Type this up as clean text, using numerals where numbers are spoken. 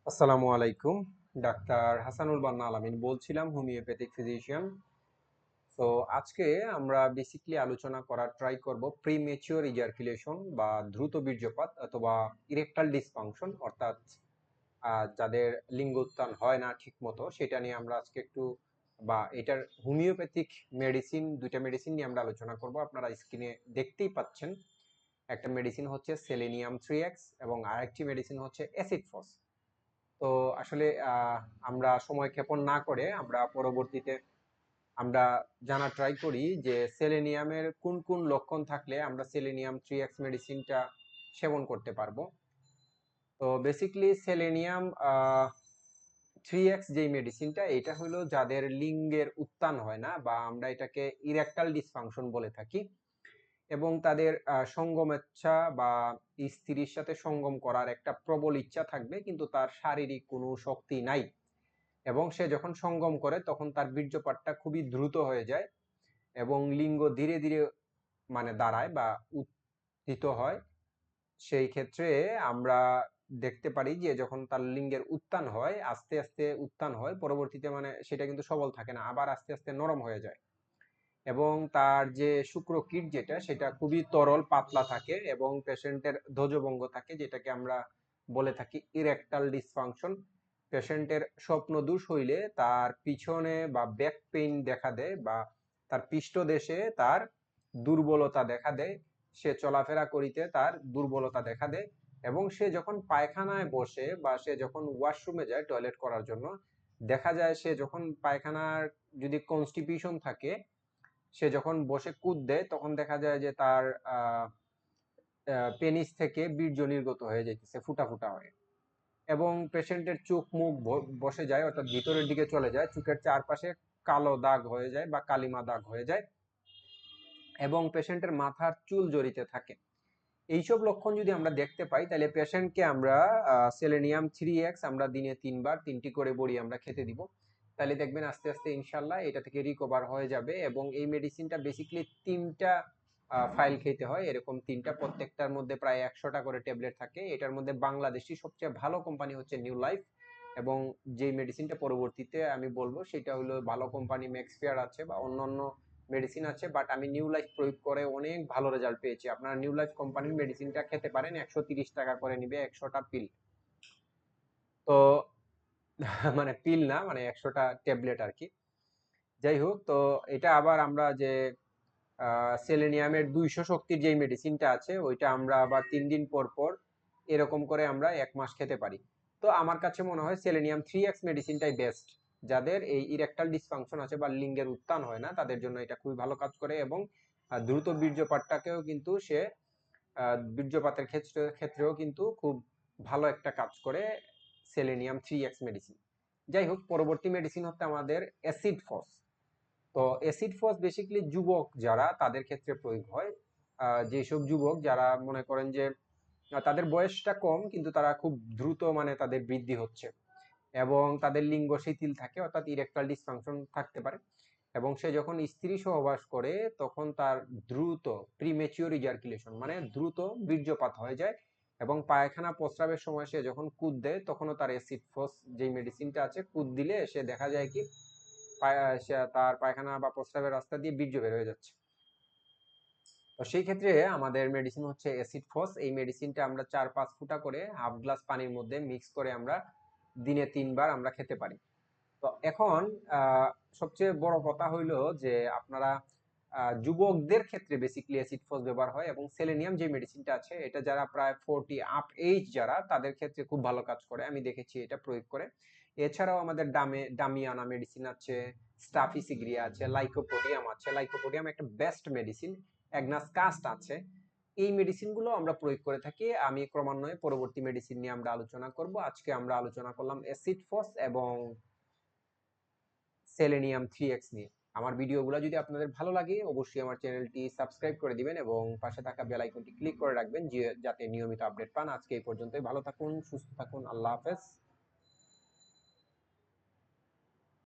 আসসালামু আলাইকুম। ডাক্তার হাসানুল বান্না আলামিন বলছিলাম, হোমিওপ্যাথিক ফিজিশিয়ান। তো আজকে আমরা বেসিক্যালি আলোচনা করার ট্রাই করব প্রিমেচিওর ইজাকুলেশন বা দ্রুত বীর্যপাত অথবা ইরেকটাল ডিসফাংশন, অর্থাৎ যাদের লিঙ্গোত্থান হয় না ঠিক মতো, সেটা নিয়ে আমরা আজকে একটু বা এটার হোমিওপ্যাথিক মেডিসিন, দুইটা মেডিসিন নিয়ে আমরা আলোচনা করব। আপনারা স্ক্রিনে দেখতেই পাচ্ছেন, একটা মেডিসিন হচ্ছে সেলেনিয়াম 3x এবং আরেকটি মেডিসিন হচ্ছে অ্যাসিড ফস। তো আসলে আমরা সময় ক্ষেপণ না করে আমরা পরবর্তীতে আমরা জানা ট্রাই করি যে সেলেনিয়ামের কোন কোন লক্ষণ থাকলে আমরা সেলেনিয়াম 3x মেডিসিনটা সেবন করতে পারবো। তো বেসিক্যালি সেলেনিয়াম 3x যেই মেডিসিনটা, এটা হলো যাদের লিঙ্গের উত্থান হয় না বা আমরা এটাকে ইরেকটাল ডিসফাংশন বলে থাকি, এবং তাদের সঙ্গমেচ্ছা বা স্ত্রীর সাথে সঙ্গম করার একটা প্রবল ইচ্ছা থাকবে, কিন্তু তার শারীরিক কোনো শক্তি নাই, এবং সে যখন সঙ্গম করে তখন তার বীর্যপাতটা খুবই দ্রুত হয়ে যায় এবং লিঙ্গ ধীরে ধীরে দাঁড়ায় বা উত্থিত হয়। সেই ক্ষেত্রে আমরা দেখতে পারি যে যখন তার লিঙ্গের উত্থান হয়, আস্তে আস্তে উত্থান হয়, পরবর্তীতে সেটা কিন্তু সবল থাকে না, আবার আস্তে আস্তে নরম হয়ে যায়, এবং তার যে শুক্রকীট যেটা, সেটা খুবই তরল পাতলা থাকে এবং পেশেন্টের ধ্বজভঙ্গ থাকে, যেটাকে আমরা বলে থাকি ইরেকটাল ডিসফাংশন। পেশেন্টের স্বপ্নদোষ হইলে তার পিছনে বা ব্যাক পেইন দেখা দেয় বা তার পৃষ্ঠদেশে তার দুর্বলতা দেখা দেয়, সে চলাফেরা করিতে তার দুর্বলতা দেখা দেয়, এবং সে যখন পায়খানায় বসে বা সে যখন ওয়াশরুমে যায় টয়লেট করার জন্য, দেখা যায় সে যখন পায়খানার যদি কনস্টিপিউশন থাকে, সে যখন বসে কুদ দেয় তখন দেখা যায় যে তার পেনিস থেকে বীর্য নির্গত হয়ে যাইতেছে ফুটা ফুটা হয়ে, এবং পেশেন্টের চোখ মুখ বসে যায়, অর্থাৎ ভিতরের দিকে চলে যায়, চোখের চারপাশে কালো দাগ হয়ে যায় বা কালিমা দাগ হয়ে যায়, এবং পেশেন্টের মাথার চুল জড়িতে থাকে। এইসব লক্ষণ যদি আমরা দেখতে পাই, তাহলে পেশেন্টকে আমরা সেলেনিয়াম 3x আমরা দিনে 3 বার 3টি করে বড়ি আমরা খেতে দিব। তাহলে দেখবেন আস্তে আস্তে ইনশাল্লাহ এটা থেকে রিকভার হয়ে যাবে। এবং এই মেডিসিনটা বেসিক্যালি 3টা ফাইল খেতে হয়, এরকম 3টা, প্রত্যেকটার মধ্যে প্রায় 100টা করে ট্যাবলেট থাকে। এটার মধ্যে বাংলাদেশি সবচেয়ে ভালো কোম্পানি হচ্ছে নিউ লাইফ, এবং যে মেডিসিনটা পরবর্তীতে আমি বলবো সেটা হলো ভালো কোম্পানি ম্যাক্সফেয়ার আছে বা অন্যান্য মেডিসিন আছে, বাট আমি নিউ লাইফ প্রয়োগ করে অনেক ভালো রেজাল্ট পেয়েছি। আপনারা নিউ লাইফ কোম্পানির মেডিসিনটা খেতে পারেন, 130 টাকা করে নিবে 100টা পিল। তো পিল না, 100টা ট্যাবলেট আর কি। যাই হোক, তো এটা আবার আমরা যে সেলেনিয়ামের 200 শক্তির যেই মেডিসিনটা আছে, ওইটা আমরা আবার 3 দিন পর পর এরকম করে আমরা 1 মাস খেতে পারি। তো আমার কাছে মনে হয় সেলেনিয়াম 3x মেডিসিনটাই বেস্ট। যাদের এই ইরেকটাল ডিসফাংশন আছে বা লিঙ্গের উত্থান হয় না, তাদের জন্য এটা খুবই ভালো কাজ করে, এবং দ্রুত বীর্যপাতটাকেও কিন্তু সে বীর্যপাতের ক্ষেত্রেও কিন্তু খুব ভালো একটা কাজ করে সেলেনিয়াম 3x মেডিসিন। যাই হোক, পরবর্তী মেডিসিন হচ্ছে আমাদের অ্যাসিড ফস। তো অ্যাসিড ফস বেসিক্যালি যুবক যারা, তাদের ক্ষেত্রে প্রয়োগ হয়। যেসব যুবক যারা মনে করেন যে তাদের বয়সটা কম কিন্তু তারা খুব দ্রুত তাদের বৃদ্ধি হচ্ছে, এবং তাদের লিঙ্গ শিথিল থাকে, অর্থাৎ ইরেকটাল ডিসফাংশন থাকতে পারে, এবং সে যখন স্ত্রী সহবাস করে তখন তার দ্রুত প্রিমেচিওর ইজাকুলেশন দ্রুত বীর্যপাত হয়ে যায়, এবং পায়খানা প্রস্রাবের সময় সে যখন কুদ দেয় তখনও তার অ্যাসিড ফস যে মেডিসিনটা আছে, কুদ দিলে সে দেখা যায় কি তার পায়খানা বা প্রস্রাবের রাস্তা দিয়ে বীর্য বের হয়ে যাচ্ছে। তো সেই ক্ষেত্রে আমাদের মেডিসিন হচ্ছে অ্যাসিড ফস। এই মেডিসিনটা আমরা 4-5 ফুটা করে হাফ গ্লাস পানির মধ্যে মিক্স করে আমরা দিনে 3 বার আমরা খেতে পারি। তো এখন সবচেয়ে বড় কথা হইলো যে আপনারা যুবকদের ক্ষেত্রে বেসিক্যালি অ্যাসিড ফস ব্যবহার হয়, এবং সেলেনিয়াম যে মেডিসিনটা আছে এটা যারা প্রায় 40 আপ এইজ যারা, তাদের ক্ষেত্রে খুব ভালো কাজ করে, আমি দেখেছি এটা প্রয়োগ করে। এছাড়াও আমাদের ডামিয়ানা মেডিসিন আছে, স্টাফিসিগ্রিয়া আছে, লাইকোপোডিয়াম একটা বেস্ট মেডিসিন, অ্যাগনাস কাস্ট আছে। এই মেডিসিনগুলো আমরা প্রয়োগ করে থাকি। আমি ক্রমান্বয়ে পরবর্তী মেডিসিন নিয়ে আমরা আলোচনা করব। আজকে আমরা আলোচনা করলাম অ্যাসিড ফস এবং সেলেনিয়াম 3x নিয়ে। আমার ভিডিওগুলো যদি আপনাদের ভালো লাগে, অবশ্যই আমার চ্যানেলটি সাবস্ক্রাইব করে দিবেন এবং পাশে থাকা বেল আইকনটি ক্লিক করে রাখবেন, যাতে নিয়মিত আপডেট পান। আজকে এই পর্যন্তই। ভালো থাকুন, সুস্থ থাকুন, আল্লাহ হাফেজ।